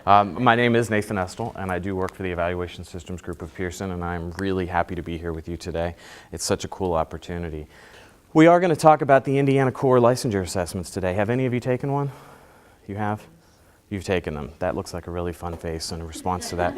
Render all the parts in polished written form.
My name is Nathan Estel, and I do work for the Evaluation Systems Group of Pearson, and I'm really happy to be here with you today. It's such a cool opportunity. We are going to talk about the Indiana Core Licensure Assessments today. Have any of you taken one? You have? You've taken them. That looks like a really fun face in response to that.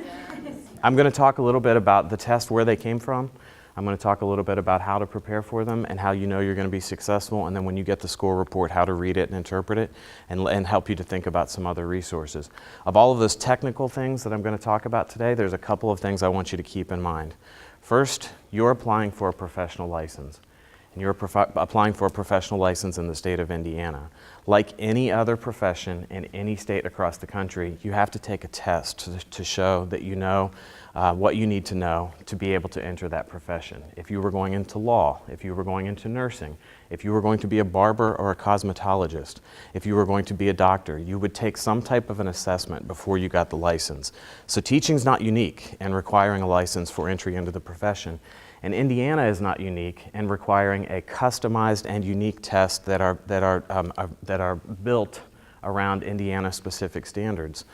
I'm going to talk a little bit about the test, where they came from. I'm going to talk a little bit about how to prepare for them and how you know you're going to be successful, and then when you get the score report, how to read it and interpret it, and help you to think about some other resources. Of all of those technical things that I'm going to talk about today, there's a couple of things I want you to keep in mind. First, you're applying for a professional license, and you're applying for a professional license in the state of Indiana. Like any other profession in any state across the country, you have to take a test to show that you know what you need to know to be able to enter that profession. If you were going into law, if you were going into nursing, if you were going to be a barber or a cosmetologist, if you were going to be a doctor, you would take some type of an assessment before you got the license. So teaching's not unique in requiring a license for entry into the profession. And Indiana is not unique in requiring a customized and unique test that are built around Indiana-specific standards.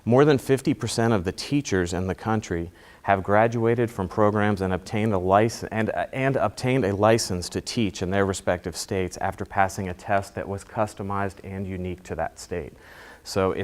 More than 50% of the teachers in the country have graduated from programs and obtained a license to teach in their respective states after passing a test that was customized and unique to that state. So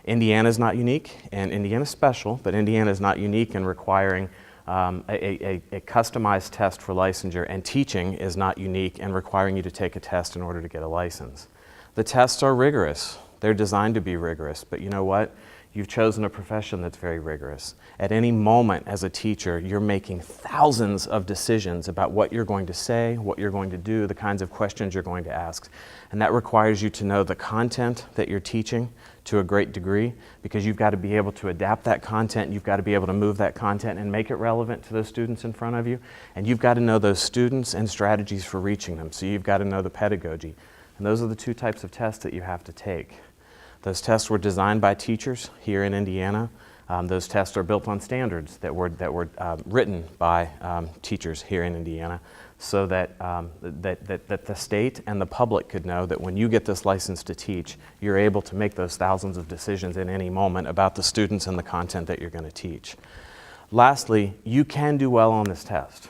Indiana's not unique, and Indiana's special, but Indiana's not unique in requiring a customized test for licensure, and teaching is not unique in requiring you to take a test in order to get a license. The tests are rigorous. They're designed to be rigorous, but you know what? You've chosen a profession that's very rigorous. At any moment as a teacher, you're making thousands of decisions about what you're going to say, what you're going to do, the kinds of questions you're going to ask. And that requires you to know the content that you're teaching to a great degree, because you've got to be able to adapt that content, you've got to be able to move that content and make it relevant to those students in front of you, and you've got to know those students and strategies for reaching them. So you've got to know the pedagogy. And those are the two types of tests that you have to take. Those tests were designed by teachers here in Indiana. Those tests are built on standards that were written by teachers here in Indiana, so that the state and the public could know that when you get this license to teach, you're able to make those thousands of decisions in any moment about the students and the content that you're going to teach. Lastly, you can do well on this test.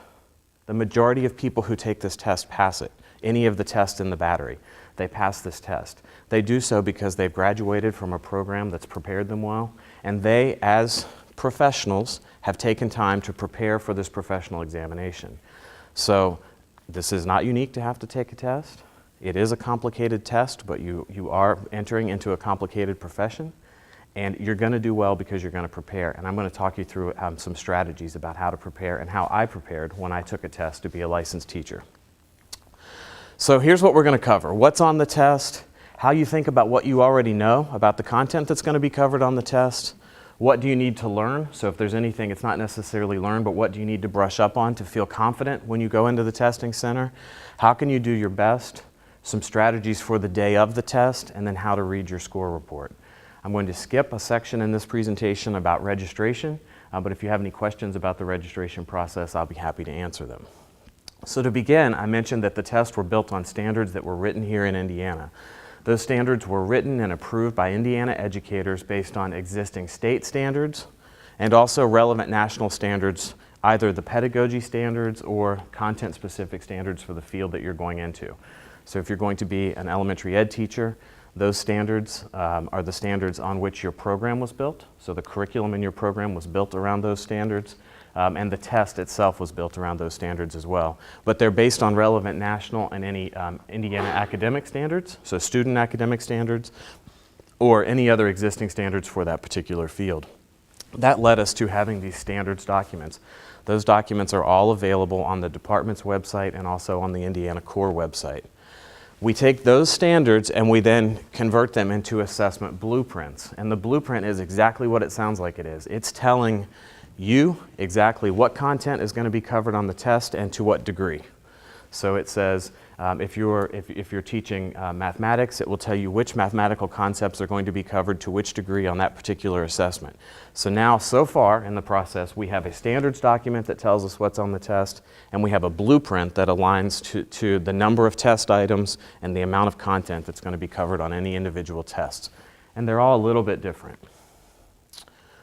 The majority of people who take this test pass it. Any of the tests in the battery, they pass this test. They do so because they've graduated from a program that's prepared them well, and they, as professionals, have taken time to prepare for this professional examination. So this is not unique to have to take a test. It is a complicated test, but you are entering into a complicated profession, and you're going to do well because you're going to prepare. And I'm going to talk you through some strategies about how to prepare and how I prepared when I took a test to be a licensed teacher. So here's what we're going to cover. What's on the test, how you think about what you already know about the content that's going to be covered on the test, what do you need to learn? So if there's anything, it's not necessarily learn, but what do you need to brush up on to feel confident when you go into the testing center? How can you do your best? Some strategies for the day of the test, and then how to read your score report. I'm going to skip a section in this presentation about registration, but if you have any questions about the registration process, I'll be happy to answer them. So to begin, I mentioned that the tests were built on standards that were written here in Indiana. Those standards were written and approved by Indiana educators based on existing state standards and also relevant national standards, either the pedagogy standards or content-specific standards for the field that you're going into. So if you're going to be an elementary ed teacher, those standards are the standards on which your program was built. So the curriculum in your program was built around those standards. And the test itself was built around those standards as well. But they're based on relevant national and any Indiana academic standards, so student academic standards, or any other existing standards for that particular field. That led us to having these standards documents. Those documents are all available on the department's website and also on the Indiana Core website. We take those standards and we then convert them into assessment blueprints. And the blueprint is exactly what it sounds like it is. It's telling you exactly what content is going to be covered on the test and to what degree. So it says if you're teaching mathematics, it will tell you which mathematical concepts are going to be covered to which degree on that particular assessment. So now, so far in the process, we have a standards document that tells us what's on the test, and we have a blueprint that aligns to the number of test items and the amount of content that's going to be covered on any individual test. And they're all a little bit different.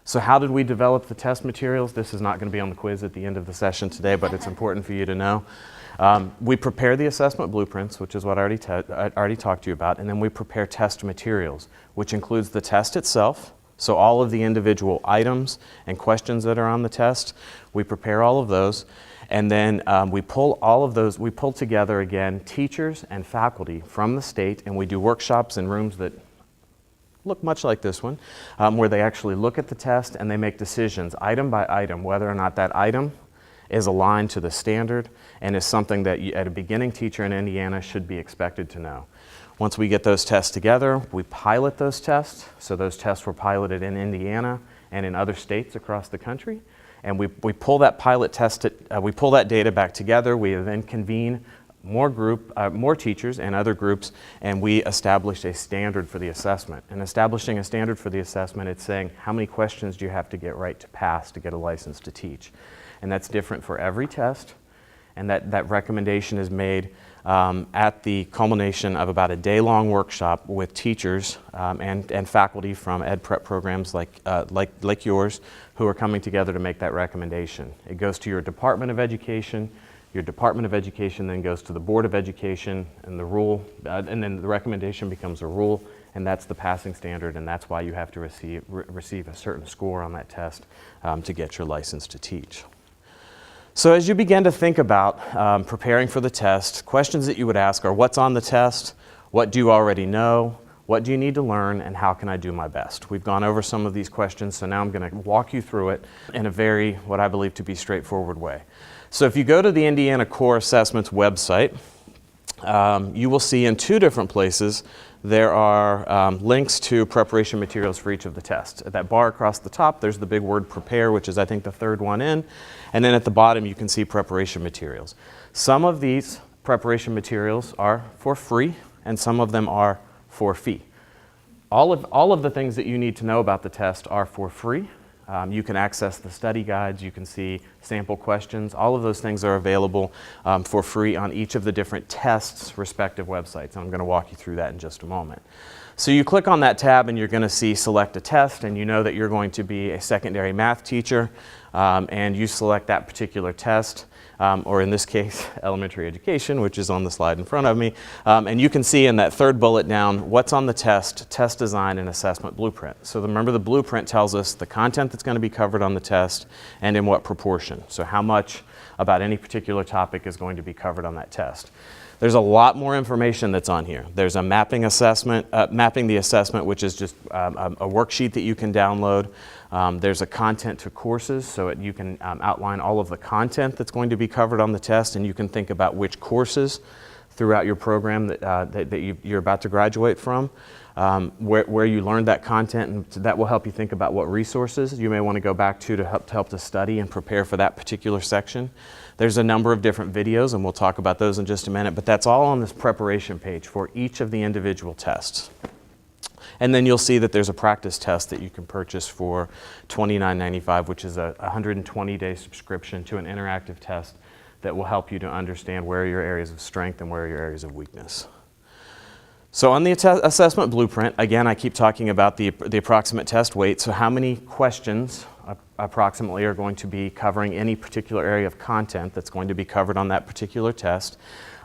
So how did we develop the test materials? This is not going to be on the quiz at the end of the session today, but it's important for you to know. We prepare the assessment blueprints, which is what I already talked to you about, and then we prepare test materials, which includes the test itself, so all of the individual items and questions that are on the test. We prepare all of those, and then we pull together again teachers and faculty from the state, and we do workshops in rooms that look much like this one, where they actually look at the test and they make decisions item by item, whether or not that item is aligned to the standard and is something that you, at a beginning teacher in Indiana, should be expected to know. Once we get those tests together, we pilot those tests. So those tests were piloted in Indiana and in other states across the country. And we pull that pilot test, we pull that data back together. We then convene more teachers and other groups, and we establish a standard for the assessment. And establishing a standard for the assessment, it's saying how many questions do you have to get right to pass to get a license to teach. And that's different for every test, and that recommendation is made at the culmination of about a day-long workshop with teachers and faculty from ed prep programs like yours, who are coming together to make that recommendation. It goes to your Department of Education. Your Department of Education then goes to the Board of Education, and the rule, and then the recommendation becomes a rule, and that's the passing standard, and that's why you have to receive a certain score on that test to get your license to teach. So as you begin to think about preparing for the test, questions that you would ask are, what's on the test? What do you already know? What do you need to learn? And how can I do my best? We've gone over some of these questions, so now I'm going to walk you through it in a very, what I believe to be straightforward way. So if you go to the Indiana Core Assessments website, you will see in two different places there are links to preparation materials for each of the tests. At that bar across the top, there's the big word prepare, which is I think the third one in, and then at the bottom you can see preparation materials. Some of these preparation materials are for free, and some of them are for fee. All of the things that you need to know about the test are for free. You can access the study guides, you can see sample questions. All of those things are available for free on each of the different tests' respective websites. And I'm going to walk you through that in just a moment. So you click on that tab and you're going to see select a test, and you know that you're going to be a secondary math teacher, and you select that particular test. Or in this case, elementary education, which is on the slide in front of me. And you can see in that third bullet down what's on the test design, and assessment blueprint. So remember, the blueprint tells us the content that's going to be covered on the test and in what proportion. So how much about any particular topic is going to be covered on that test. There's a lot more information that's on here. There's a mapping assessment, mapping the assessment, which is just a worksheet that you can download. There's a content to courses, so you can outline all of the content that's going to be covered on the test, and you can think about which courses throughout your program that you're about to graduate from, where you learned that content, and that will help you think about what resources you may want to go back to help to study and prepare for that particular section. There's a number of different videos, and we'll talk about those in just a minute, but that's all on this preparation page for each of the individual tests. And then you'll see that there's a practice test that you can purchase for $29.95, which is a 120-day subscription to an interactive test that will help you to understand where are your areas of strength and where are your areas of weakness. So on the assessment blueprint, again, I keep talking about the approximate test weight. So how many questions approximately are going to be covering any particular area of content that's going to be covered on that particular test?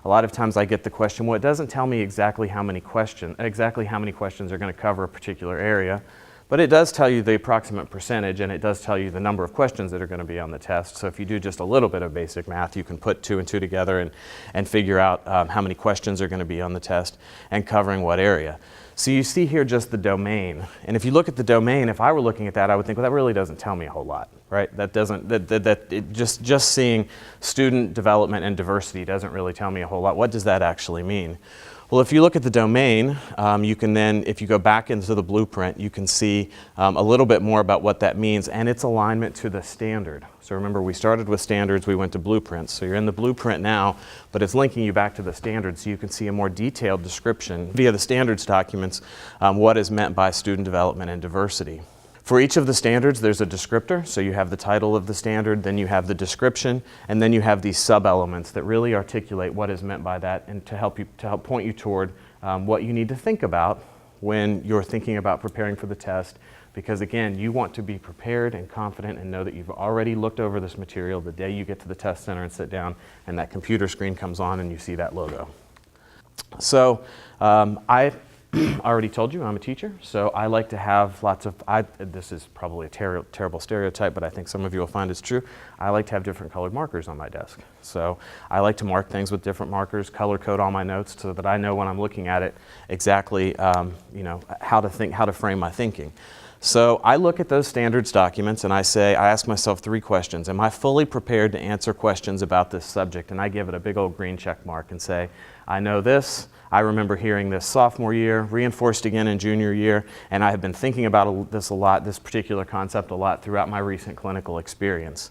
A lot of times I get the question, well, it doesn't tell me exactly how many questions are going to cover a particular area, but it does tell you the approximate percentage, and it does tell you the number of questions that are going to be on the test. So if you do just a little bit of basic math, you can put 2 and 2 together and figure out how many questions are going to be on the test and covering what area. So you see here just the domain, and if you look at the domain, if I were looking at that, I would think, well, that really doesn't tell me a whole lot, right? Just seeing student development and diversity doesn't really tell me a whole lot. What does that actually mean? Well, if you look at the domain, you can then, if you go back into the blueprint, you can see a little bit more about what that means and its alignment to the standard. So remember, we started with standards, we went to blueprints. So you're in the blueprint now, but it's linking you back to the standards so you can see a more detailed description via the standards documents what is meant by student development and diversity. For each of the standards, there's a descriptor. So you have the title of the standard, then you have the description, and then you have these sub-elements that really articulate what is meant by that and to help point you toward what you need to think about when you're thinking about preparing for the test, Because again, you want to be prepared and confident and know that you've already looked over this material the day you get to the test center and sit down and that computer screen comes on and you see that logo. So I already told you I'm a teacher, so I like to have lots of, this is probably a terrible stereotype, but I think some of you will find it's true. I like to have different colored markers on my desk. So I like to mark things with different markers, color code all my notes so that I know when I'm looking at it exactly how to frame my thinking. So I look at those standards documents and I ask myself 3 questions. Am I fully prepared to answer questions about this subject? And I give it a big old green check mark and say, I know this, I remember hearing this sophomore year, reinforced again in junior year, and I have been thinking about this particular concept a lot throughout my recent clinical experience.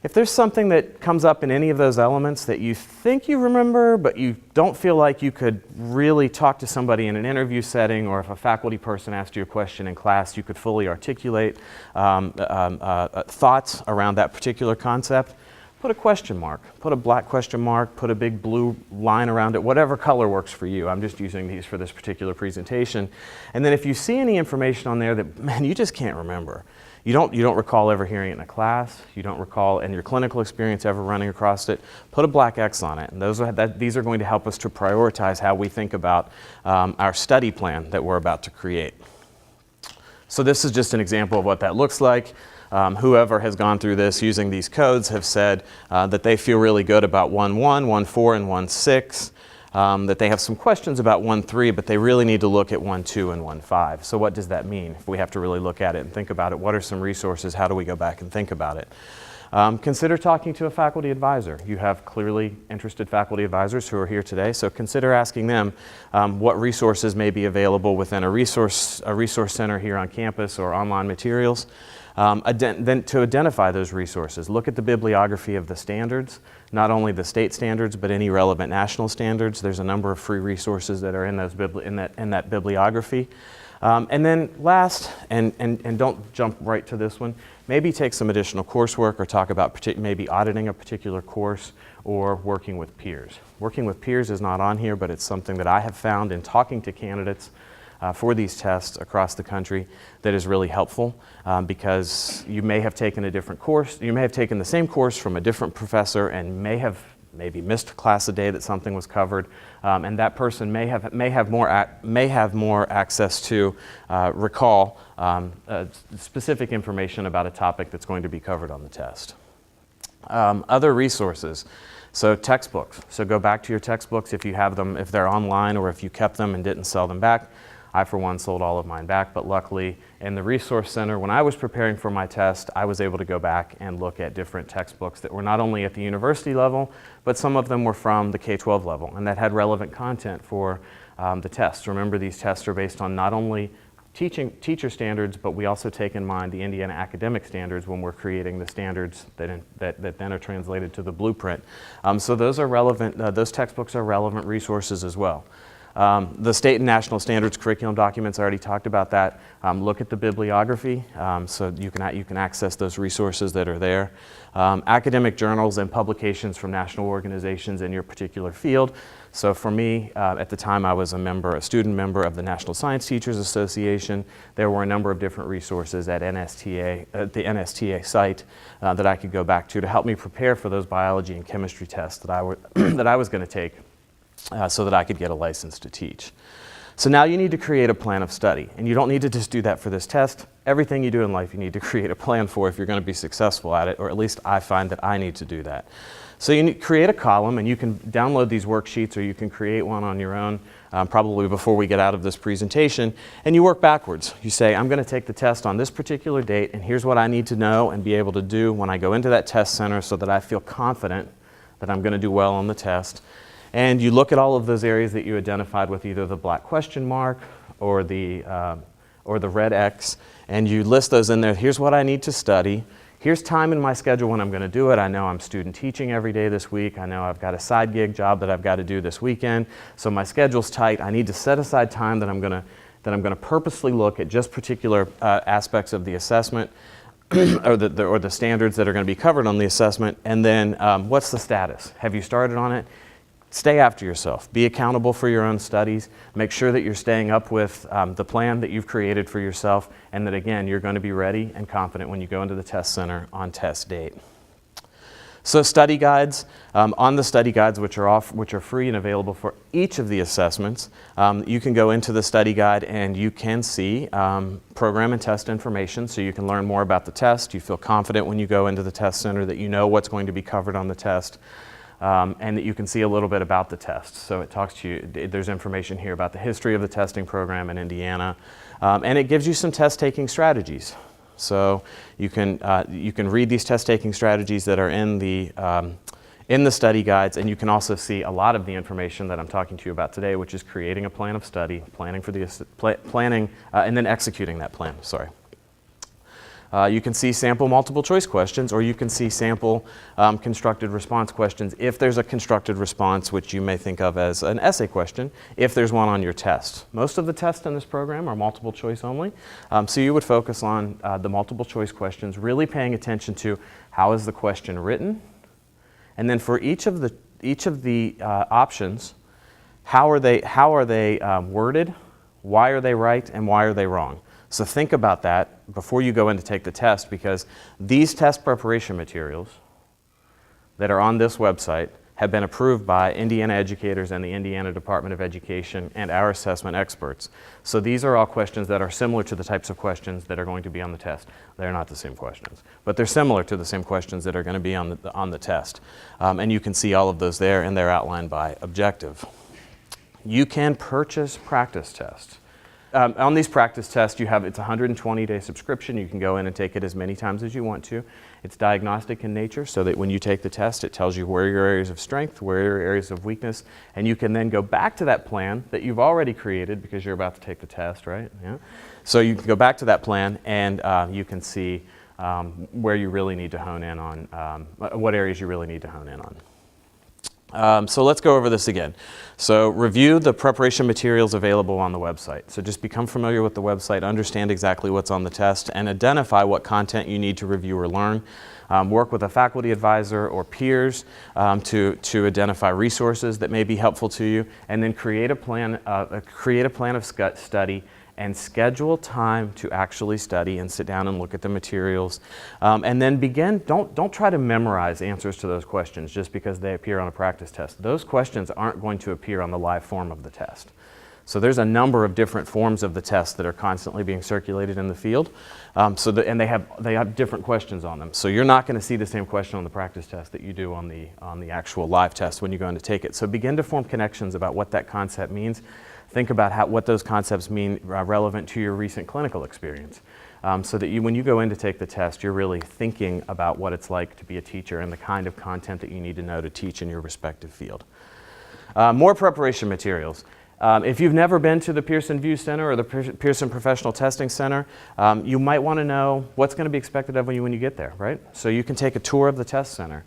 If there's something that comes up in any of those elements that you think you remember, but you don't feel like you could really talk to somebody in an interview setting, or if a faculty person asked you a question in class, you could fully articulate thoughts around that particular concept, put a question mark, put a black question mark, put a big blue line around it, whatever color works for you. I'm just using these for this particular presentation. And then if you see any information on there that, man, you just can't remember, you don't recall ever hearing it in a class, you don't recall in your clinical experience ever running across it, put a black X on it. And these are going to help us to prioritize how we think about our study plan that we're about to create. So this is just an example of what that looks like. Whoever has gone through this using these codes have said that they feel really good about 1.1, 1.4, and 1.6, that they have some questions about 1.3, but they really need to look at 1.2 and 1.5. So what does that mean? If we have to really look at it and think about it, what are some resources? How do we go back and think about it? Consider talking to a faculty advisor. You have clearly interested faculty advisors who are here today, so consider asking them what resources may be available within a resource center here on campus or online materials. Then to identify those resources, look at the bibliography of the standards, not only the state standards, but any relevant national standards. There's a number of free resources that are in that bibliography. And then last, and don't jump right to this one, maybe take some additional coursework or talk about maybe auditing a particular course or working with peers. Working with peers is not on here, but it's something that I have found in talking to candidates for these tests across the country that is really helpful because you may have taken a different course, you may have taken the same course from a different professor and maybe missed a class a day that something was covered, and that person may have more access to recall specific information about a topic that's going to be covered on the test. Other resources. So textbooks. So go back to your textbooks if you have them, if they're online or if you kept them and didn't sell them back. I, for one, sold all of mine back, but luckily in the Resource Center, when I was preparing for my test, I was able to go back and look at different textbooks that were not only at the university level, but some of them were from the K-12 level, and that had relevant content for the tests. Remember, these tests are based on not only teacher standards, but we also take in mind the Indiana academic standards when we're creating the standards that then are translated to the blueprint. So those are relevant, those textbooks are relevant resources as well. The state and national standards curriculum documents, I already talked about that. Look at the bibliography, so you can access those resources that are there. Academic journals and publications from national organizations in your particular field. So for me, at the time I was a student member of the National Science Teachers Association. There were a number of different resources at the NSTA site that I could go back to help me prepare for those biology and chemistry tests that I was going to take. So that I could get a license to teach. So now you need to create a plan of study, and you don't need to just do that for this test. Everything you do in life you need to create a plan for if you're going to be successful at it, or at least I find that I need to do that. So you need to create a column, and you can download these worksheets or you can create one on your own probably before we get out of this presentation, and you work backwards. You say, I'm going to take the test on this particular date, and here's what I need to know and be able to do when I go into that test center so that I feel confident that I'm going to do well on the test. And you look at all of those areas that you identified with either the black question mark or the red X, and you list those in there. Here's what I need to study. Here's time in my schedule when I'm going to do it. I know I'm student teaching every day this week. I know I've got a side gig job that I've got to do this weekend. So my schedule's tight. I need to set aside time that I'm going to purposely look at just particular aspects of the assessment or the standards that are going to be covered on the assessment. And then what's the status? Have you started on it? stay after yourself. Be accountable for your own studies. Make sure that you're staying up with the plan that you've created for yourself, and that, again, you're going to be ready and confident when you go into the test center on test date. So study guides, on the study guides, which are free and available for each of the assessments, you can go into the study guide and you can see program and test information, so you can learn more about the test. You feel confident when you go into the test center that you know what's going to be covered on the test, and that you can see a little bit about the test. So it talks to you, there's information here about the history of the testing program in Indiana, and it gives you some test-taking strategies. So you can read these test-taking strategies that are in the study guides, and you can also see a lot of the information that I'm talking to you about today, which is creating a plan of study, planning for the and then executing that plan. Sorry. You can see sample multiple choice questions, or you can see sample constructed response questions if there's a constructed response, which you may think of as an essay question, if there's one on your test. Most of the tests in this program are multiple choice only, so you would focus on the multiple choice questions, really paying attention to how is the question written, and then for each of the options, how are they worded, why are they right, and why are they wrong. So think about that before you go in to take the test, because these test preparation materials that are on this website have been approved by Indiana educators and the Indiana Department of Education and our assessment experts. So these are all questions that are similar to the types of questions that are going to be on the test. They're not the same questions, but they're similar to the same questions that are going to be on the test. And you can see all of those there, and they're outlined by objective. You can purchase practice tests. On these practice tests, it's a 120-day subscription. You can go in and take it as many times as you want to. It's diagnostic in nature, so that when you take the test, it tells you where your areas of strength, where your areas of weakness, and you can then go back to that plan that you've already created because you're about to take the test, right? Yeah. So you can go back to that plan, and you can see where you really need to hone in on, what areas you really need to hone in on. So let's go over this again. So review the preparation materials available on the website. So just become familiar with the website, understand exactly what's on the test, and identify what content you need to review or learn. Work with a faculty advisor or peers to identify resources that may be helpful to you, and then create a plan of study and schedule time to actually study and sit down and look at the materials. And then don't try to memorize answers to those questions just because they appear on a practice test. Those questions aren't going to appear on the live form of the test. So there's a number of different forms of the test that are constantly being circulated in the field, and they have different questions on them. So you're not going to see the same question on the practice test that you do on the actual live test when you go in to take it. So begin to form connections about what that concept means. Think about what those concepts mean relevant to your recent clinical experience, so that when you go in to take the test, you're really thinking about what it's like to be a teacher and the kind of content that you need to know to teach in your respective field. More preparation materials. If you've never been to the Pearson View Center or the Pearson Professional Testing Center, you might want to know what's going to be expected of you when you get there, right? So you can take a tour of the test center.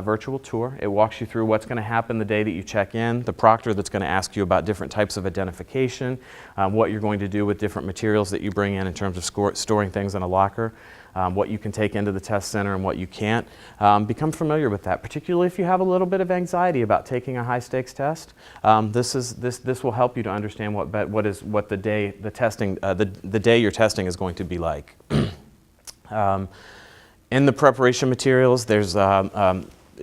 Virtual tour. It walks you through what's going to happen the day that you check in, the proctor that's going to ask you about different types of identification, what you're going to do with different materials that you bring in terms of storing things in a locker, what you can take into the test center and what you can't. Become familiar with that, particularly if you have a little bit of anxiety about taking a high-stakes test. This will help you to understand what the day you're testing is going to be like. In the preparation materials,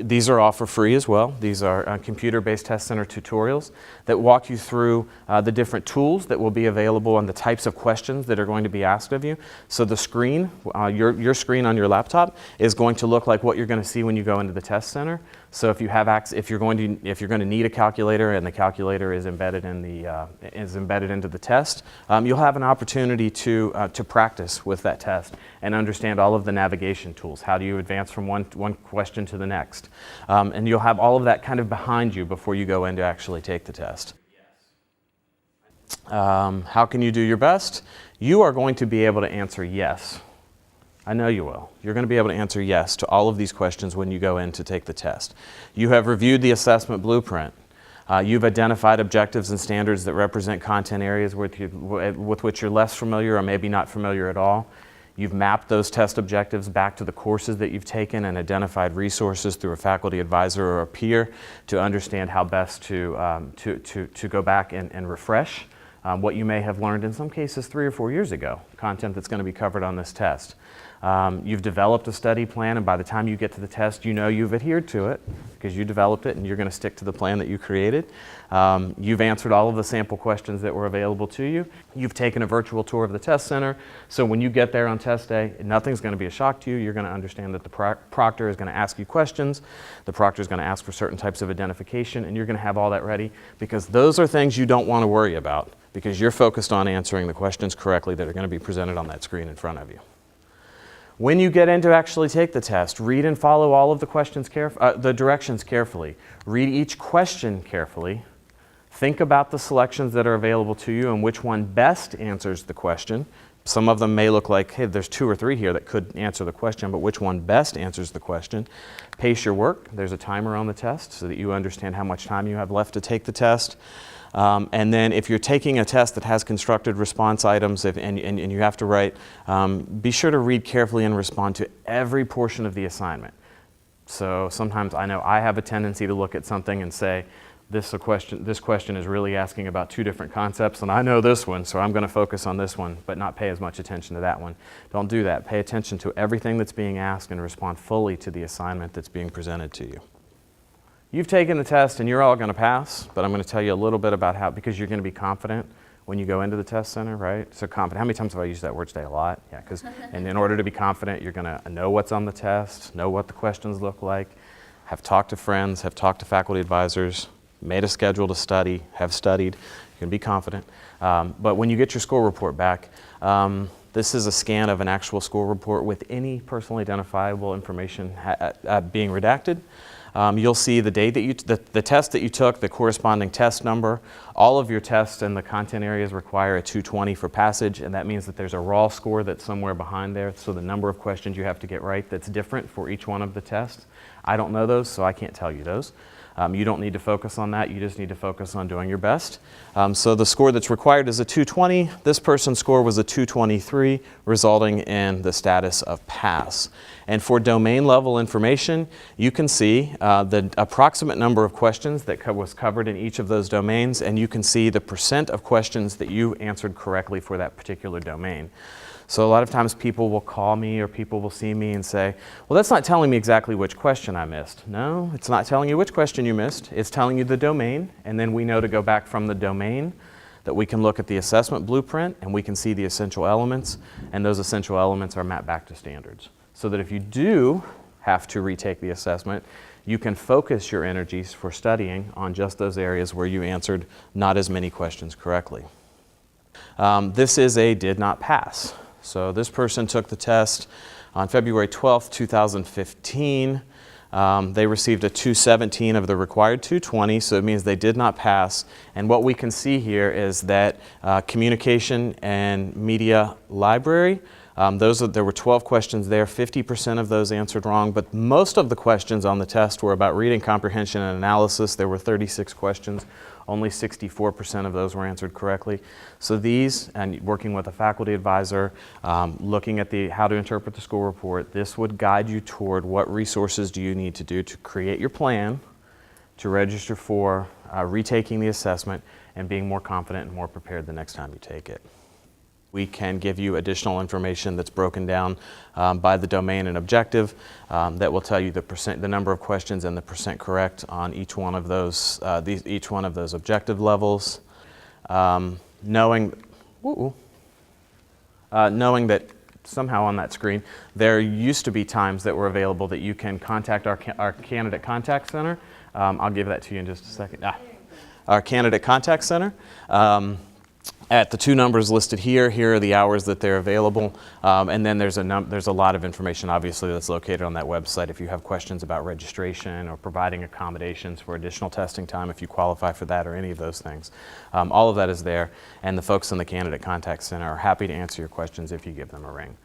these are all for free as well. These are computer-based test center tutorials that walk you through the different tools that will be available and the types of questions that are going to be asked of you. So the screen, your screen on your laptop, is going to look like what you're going to see when you go into the test center. So if you're going to need a calculator and the calculator is embedded into the test, you'll have an opportunity to practice with that test and understand all of the navigation tools. How do you advance from one question to the next? And you'll have all of that kind of behind you before you go in to actually take the test. How can you do your best? You are going to be able to answer yes. I know you will. You're going to be able to answer yes to all of these questions when you go in to take the test. You have reviewed the assessment blueprint. You've identified objectives and standards that represent content areas with which you're less familiar or maybe not familiar at all. You've mapped those test objectives back to the courses that you've taken and identified resources through a faculty advisor or a peer to understand how best to go back and refresh what you may have learned in some cases 3 or 4 years ago, content that's going to be covered on this test. You've developed a study plan, and by the time you get to the test, you know you've adhered to it because you developed it and you're going to stick to the plan that you created. You've answered all of the sample questions that were available to you. You've taken a virtual tour of the test center, so when you get there on test day, nothing's going to be a shock to you. You're going to understand that the proctor is going to ask you questions, the proctor is going to ask for certain types of identification, and you're going to have all that ready because those are things you don't want to worry about because you're focused on answering the questions correctly that are going to be presented on that screen in front of you. When you get in to actually take the test, read and follow all of the questions the directions carefully. Read each question carefully. Think about the selections that are available to you and which one best answers the question. Some of them may look like, hey, there's 2 or 3 here that could answer the question, but which one best answers the question? Pace your work. There's a timer on the test so that you understand how much time you have left to take the test. And then if you're taking a test that has constructed response items and you have to write, be sure to read carefully and respond to every portion of the assignment. So sometimes I know I have a tendency to look at something and say, this question is really asking about 2 different concepts, and I know this one, so I'm going to focus on this one, but not pay as much attention to that one. Don't do that. Pay attention to everything that's being asked and respond fully to the assignment that's being presented to you. You've taken the test and you're all going to pass, but I'm going to tell you a little bit about how, because you're going to be confident when you go into the test center, right? So confident. How many times have I used that word today? A lot. Yeah, because and in order to be confident, you're going to know what's on the test, know what the questions look like, have talked to friends, have talked to faculty advisors, made a schedule to study, have studied. You can be confident. But when you get your score report back, this is a scan of an actual score report with any personally identifiable information being redacted. You'll see the day that the test that you took, the corresponding test number. All of your tests and the content areas require a 220 for passage, and that means that there's a raw score that's somewhere behind there. So the number of questions you have to get right that's different for each one of the tests. I don't know those, so I can't tell you those. You don't need to focus on that. You just need to focus on doing your best. So the score that's required is a 220. This person's score was a 223, resulting in the status of pass. And for domain level information, you can see the approximate number of questions that was covered in each of those domains, and you can see the percent of questions that you answered correctly for that particular domain. So a lot of times people will call me or people will see me and say, well, that's not telling me exactly which question I missed. No, it's not telling you which question you missed. It's telling you the domain, and then we know to go back from the domain that we can look at the assessment blueprint and we can see the essential elements, and those essential elements are mapped back to standards. So that if you do have to retake the assessment, you can focus your energies for studying on just those areas where you answered not as many questions correctly. This is a did not pass. So this person took the test on February 12th, 2015. They received a 217 of the required 220, so it means they did not pass. And what we can see here is that communication and media library, there were 12 questions there. 50% of those answered wrong, but most of the questions on the test were about reading comprehension and analysis. There were 36 questions. Only 64% of those were answered correctly. So these, and working with a faculty advisor, looking at how to interpret the score report, this would guide you toward what resources do you need to do to create your plan, to register for retaking the assessment, and being more confident and more prepared the next time you take it. We can give you additional information that's broken down by the domain and objective that will tell you the number of questions and the percent correct on each one of those objective levels. Knowing that somehow on that screen there used to be times that were available that you can contact our candidate contact center. I'll give that to you in just a second. Our candidate contact center. At the 2 numbers listed here are the hours that they're available, and then there's a lot of information obviously that's located on that website if you have questions about registration or providing accommodations for additional testing time if you qualify for that or any of those things. All of that is there, and the folks in the Candidate Contact Center are happy to answer your questions if you give them a ring.